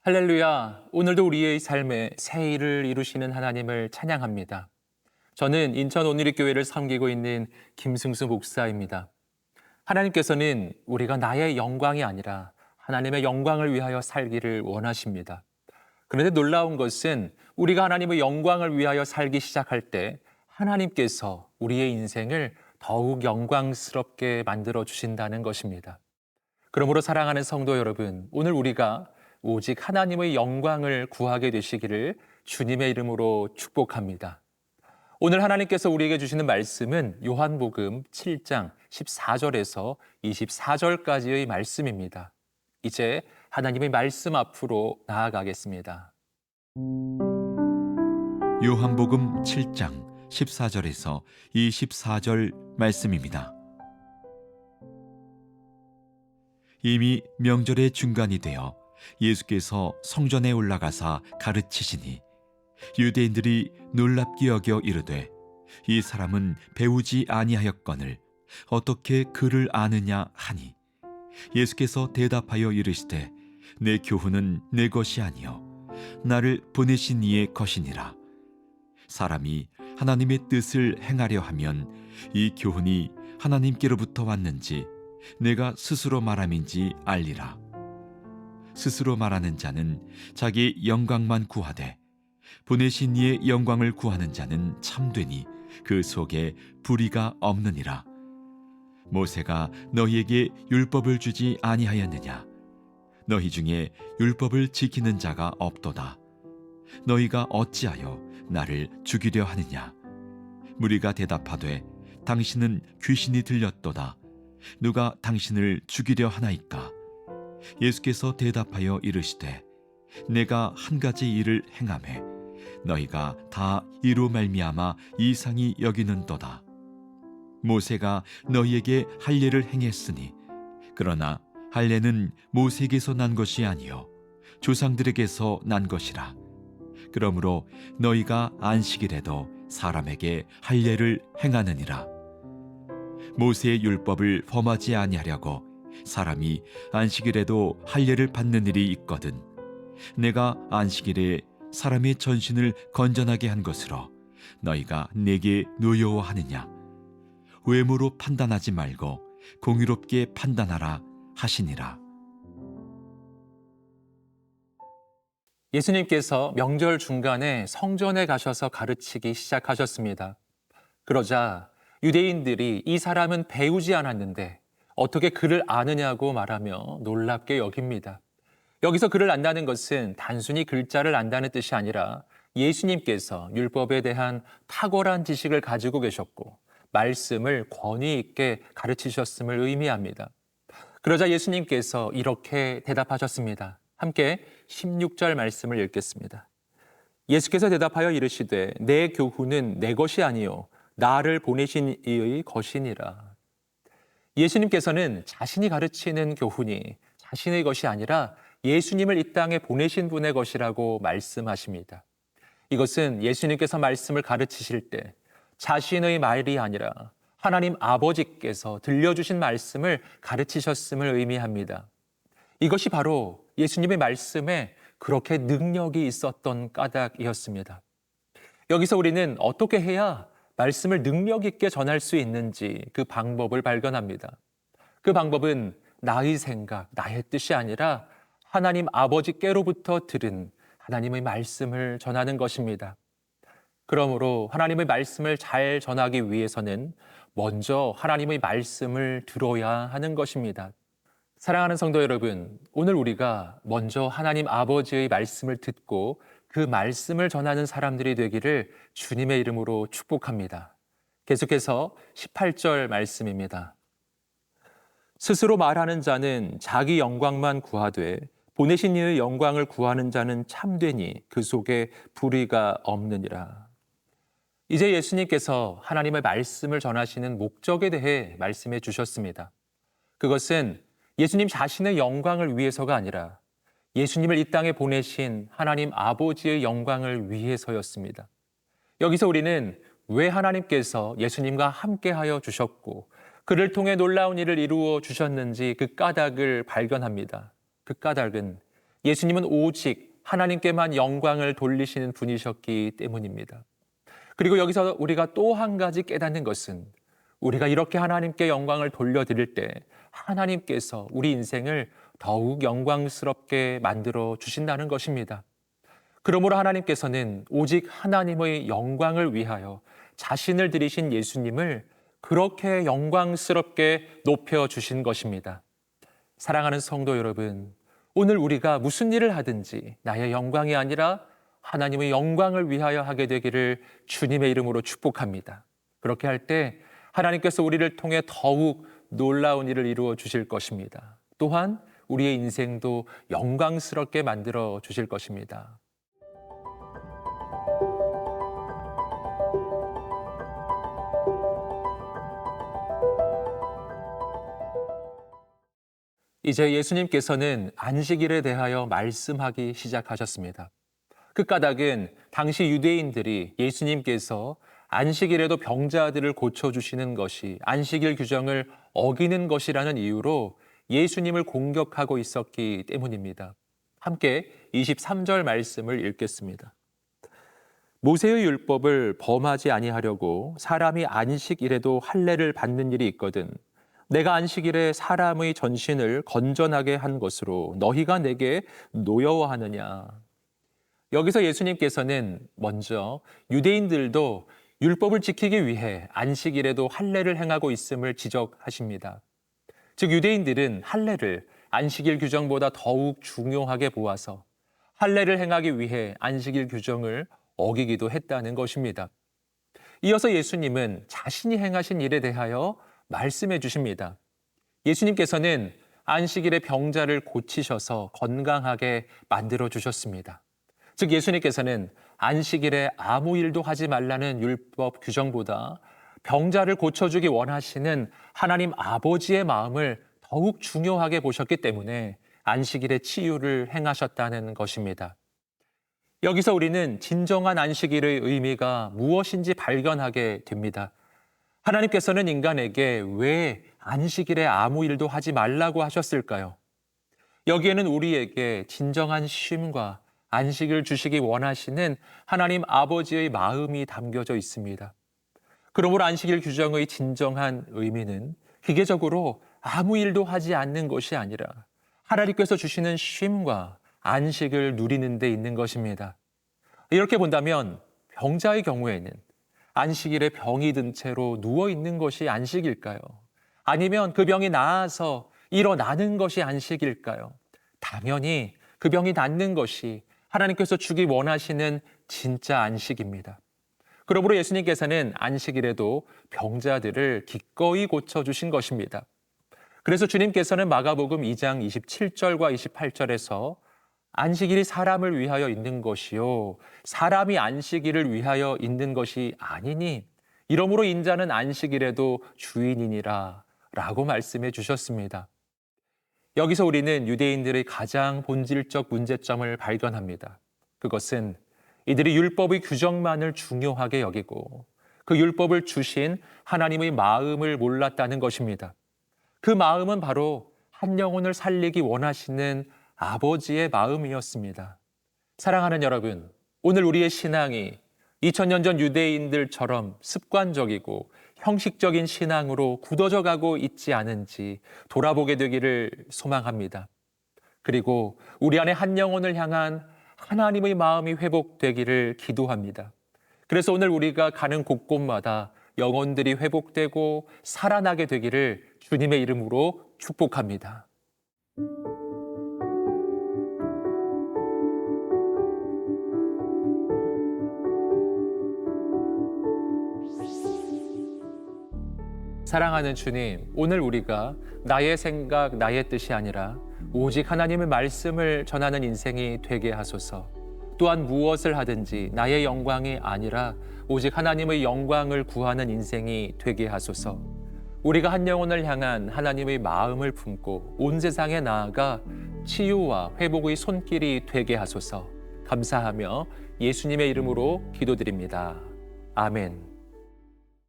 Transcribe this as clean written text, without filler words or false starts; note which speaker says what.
Speaker 1: 할렐루야, 오늘도 우리의 삶에 새 일을 이루시는 하나님을 찬양합니다. 저는 인천 온누리교회를 섬기고 있는 김승수 목사입니다. 하나님께서는 우리가 나의 영광이 아니라 하나님의 영광을 위하여 살기를 원하십니다. 그런데 놀라운 것은 우리가 하나님의 영광을 위하여 살기 시작할 때 하나님께서 우리의 인생을 더욱 영광스럽게 만들어 주신다는 것입니다. 그러므로 사랑하는 성도 여러분, 오늘 우리가 오직 하나님의 영광을 구하게 되시기를 주님의 이름으로 축복합니다. 오늘 하나님께서 우리에게 주시는 말씀은 요한복음 7장 14절에서 24절까지의 말씀입니다. 이제 하나님의 말씀 앞으로 나아가겠습니다.
Speaker 2: 요한복음 7장 14절에서 24절 말씀입니다. 이미 명절의 중간이 되어 예수께서 성전에 올라가사 가르치시니 유대인들이 놀랍게 여겨 이르되 이 사람은 배우지 아니하였거늘 어떻게 그를 아느냐 하니 예수께서 대답하여 이르시되 내 교훈은 내 것이 아니요 나를 보내신 이의 것이니라. 사람이 하나님의 뜻을 행하려 하면 이 교훈이 하나님께로부터 왔는지 내가 스스로 말함인지 알리라. 스스로 말하는 자는 자기 영광만 구하되 보내신 이의 영광을 구하는 자는 참되니 그 속에 불의가 없느니라. 모세가 너희에게 율법을 주지 아니하였느냐? 너희 중에 율법을 지키는 자가 없도다. 너희가 어찌하여 나를 죽이려 하느냐? 무리가 대답하되 당신은 귀신이 들렸도다. 누가 당신을 죽이려 하나이까? 예수께서 대답하여 이르시되 내가 한 가지 일을 행하매 너희가 다 이로 말미암아 이상히 여기는도다. 모세가 너희에게 할례를 행했으니 그러나 할례는 모세에게서 난 것이 아니요 조상들에게서 난 것이라. 그러므로 너희가 안식일에도 사람에게 할례를 행하느니라. 모세의 율법을 범하지 아니하려고 사람이 안식일에도 할례를 받는 일이 있거든 내가 안식일에 사람의 전신을 건전하게 한 것으로 너희가 내게 노여워하느냐? 외모로 판단하지 말고 공의롭게 판단하라 하시니라.
Speaker 1: 예수님께서 명절 중간에 성전에 가셔서 가르치기 시작하셨습니다. 그러자 유대인들이 이 사람은 배우지 않았는데 어떻게 그를 아느냐고 말하며 놀랍게 여깁니다. 여기서 그를 안다는 것은 단순히 글자를 안다는 뜻이 아니라 예수님께서 율법에 대한 탁월한 지식을 가지고 계셨고 말씀을 권위 있게 가르치셨음을 의미합니다. 그러자 예수님께서 이렇게 대답하셨습니다. 함께 16절 말씀을 읽겠습니다. 예수께서 대답하여 이르시되 내 교훈은 내 것이 아니요 나를 보내신 이의 것이니라. 예수님께서는 자신이 가르치는 교훈이 자신의 것이 아니라 예수님을 이 땅에 보내신 분의 것이라고 말씀하십니다. 이것은 예수님께서 말씀을 가르치실 때 자신의 말이 아니라 하나님 아버지께서 들려주신 말씀을 가르치셨음을 의미합니다. 이것이 바로 예수님의 말씀에 그렇게 능력이 있었던 까닭이었습니다. 여기서 우리는 어떻게 해야 말씀을 능력 있게 전할 수 있는지 그 방법을 발견합니다. 그 방법은 나의 생각, 나의 뜻이 아니라 하나님 아버지께로부터 들은 하나님의 말씀을 전하는 것입니다. 그러므로 하나님의 말씀을 잘 전하기 위해서는 먼저 하나님의 말씀을 들어야 하는 것입니다. 사랑하는 성도 여러분, 오늘 우리가 먼저 하나님 아버지의 말씀을 듣고 그 말씀을 전하는 사람들이 되기를 주님의 이름으로 축복합니다. 계속해서 18절 말씀입니다. 스스로 말하는 자는 자기 영광만 구하되 보내신 이의 영광을 구하는 자는 참되니 그 속에 불의가 없느니라. 이제 예수님께서 하나님의 말씀을 전하시는 목적에 대해 말씀해 주셨습니다. 그것은 예수님 자신의 영광을 위해서가 아니라 예수님을 이 땅에 보내신 하나님 아버지의 영광을 위해서였습니다. 여기서 우리는 왜 하나님께서 예수님과 함께하여 주셨고 그를 통해 놀라운 일을 이루어 주셨는지 그 까닭을 발견합니다. 그 까닭은 예수님은 오직 하나님께만 영광을 돌리시는 분이셨기 때문입니다. 그리고 여기서 우리가 또 한 가지 깨닫는 것은 우리가 이렇게 하나님께 영광을 돌려드릴 때 하나님께서 우리 인생을 더욱 영광스럽게 만들어 주신다는 것입니다. 그러므로 하나님께서는 오직 하나님의 영광을 위하여 자신을 들이신 예수님을 그렇게 영광스럽게 높여주신 것입니다. 사랑하는 성도 여러분, 오늘 우리가 무슨 일을 하든지 나의 영광이 아니라 하나님의 영광을 위하여 하게 되기를 주님의 이름으로 축복합니다. 그렇게 할 때 하나님께서 우리를 통해 더욱 놀라운 일을 이루어 주실 것입니다. 또한 우리의 인생도 영광스럽게 만들어 주실 것입니다. 이제 예수님께서는 안식일에 대하여 말씀하기 시작하셨습니다. 그 까닭은 당시 유대인들이 예수님께서 안식일에도 병자들을 고쳐주시는 것이 안식일 규정을 어기는 것이라는 이유로 예수님을 공격하고 있었기 때문입니다. 함께 23절 말씀을 읽겠습니다. 모세의 율법을 범하지 아니하려고 사람이 안식일에도 할례를 받는 일이 있거든 내가 안식일에 사람의 전신을 건전하게 한 것으로 너희가 내게 노여워하느냐. 여기서 예수님께서는 먼저 유대인들도 율법을 지키기 위해 안식일에도 할례를 행하고 있음을 지적하십니다. 즉 유대인들은 할례를 안식일 규정보다 더욱 중요하게 보아서 할례를 행하기 위해 안식일 규정을 어기기도 했다는 것입니다. 이어서 예수님은 자신이 행하신 일에 대하여 말씀해 주십니다. 예수님께서는 안식일에 병자를 고치셔서 건강하게 만들어 주셨습니다. 즉 예수님께서는 안식일에 아무 일도 하지 말라는 율법 규정보다 병자를 고쳐주기 원하시는 하나님 아버지의 마음을 더욱 중요하게 보셨기 때문에 안식일의 치유를 행하셨다는 것입니다. 여기서 우리는 진정한 안식일의 의미가 무엇인지 발견하게 됩니다. 하나님께서는 인간에게 왜 안식일에 아무 일도 하지 말라고 하셨을까요? 여기에는 우리에게 진정한 쉼과 안식을 주시기 원하시는 하나님 아버지의 마음이 담겨져 있습니다. 그러므로 안식일 규정의 진정한 의미는 기계적으로 아무 일도 하지 않는 것이 아니라 하나님께서 주시는 쉼과 안식을 누리는 데 있는 것입니다. 이렇게 본다면 병자의 경우에는 안식일에 병이 든 채로 누워 있는 것이 안식일까요? 아니면 그 병이 나아서 일어나는 것이 안식일까요? 당연히 그 병이 낫는 것이 하나님께서 주기 원하시는 진짜 안식입니다. 그러므로 예수님께서는 안식일에도 병자들을 기꺼이 고쳐주신 것입니다. 그래서 주님께서는 마가복음 2장 27절과 28절에서 안식일이 사람을 위하여 있는 것이요 사람이 안식일을 위하여 있는 것이 아니니 이러므로 인자는 안식일에도 주인이니라 라고 말씀해 주셨습니다. 여기서 우리는 유대인들의 가장 본질적 문제점을 발견합니다. 그것은 이들이 율법의 규정만을 중요하게 여기고 그 율법을 주신 하나님의 마음을 몰랐다는 것입니다. 그 마음은 바로 한 영혼을 살리기 원하시는 아버지의 마음이었습니다. 사랑하는 여러분, 오늘 우리의 신앙이 2000년 전 유대인들처럼 습관적이고 형식적인 신앙으로 굳어져 가고 있지 않은지 돌아보게 되기를 소망합니다. 그리고 우리 안에 한 영혼을 향한 하나님의 마음이 회복되기를 기도합니다. 그래서 오늘 우리가 가는 곳곳마다 영혼들이 회복되고 살아나게 되기를 주님의 이름으로 축복합니다. 사랑하는 주님, 오늘 우리가 나의 생각, 나의 뜻이 아니라 오직 하나님의 말씀을 전하는 인생이 되게 하소서. 또한 무엇을 하든지 나의 영광이 아니라 오직 하나님의 영광을 구하는 인생이 되게 하소서. 우리가 한 영혼을 향한 하나님의 마음을 품고 온 세상에 나아가 치유와 회복의 손길이 되게 하소서. 감사하며 예수님의 이름으로 기도드립니다. 아멘.